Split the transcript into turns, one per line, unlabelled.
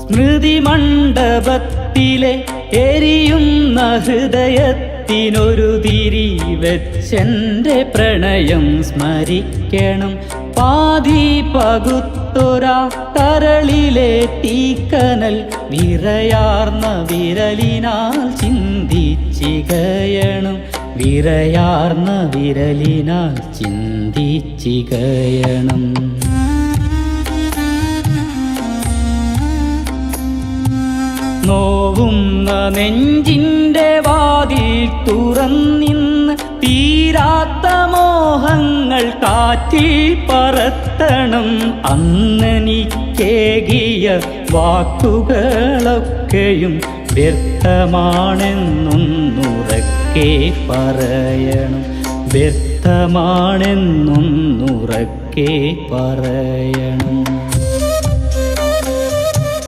സ്മൃതിമണ്ഡപത്തിലെ എരിയുന്ന ഹൃദയത്തിനൊരു തിരി വെച്ചെൻ്റെ പ്രണയം സ്മരിക്കണം. പാതി പകുത്തൊരാ കരളിലെ തീക്കനൽ വിറയാർന്ന വിരലിനാൽ ചിന്തിച്ചികയണം. വിറയാർന്ന വിരലിനാൽ ചിന്തിച്ചികയണം. നോവുന്ന നെഞ്ചിൻ്റെ വാതിൽ തുറന്നിന്ന് തീരാത്ത മോഹങ്ങൾ കാറ്റിൽ പറത്തണം. അന്നെനിക്കേകിയ വാക്കുകളൊക്കെയും വ്യർത്ഥമാണെന്നൊന്നുറക്കെ പറയണം. വ്യർത്ഥമാണെന്നൊന്നുറക്കെ പറയണം.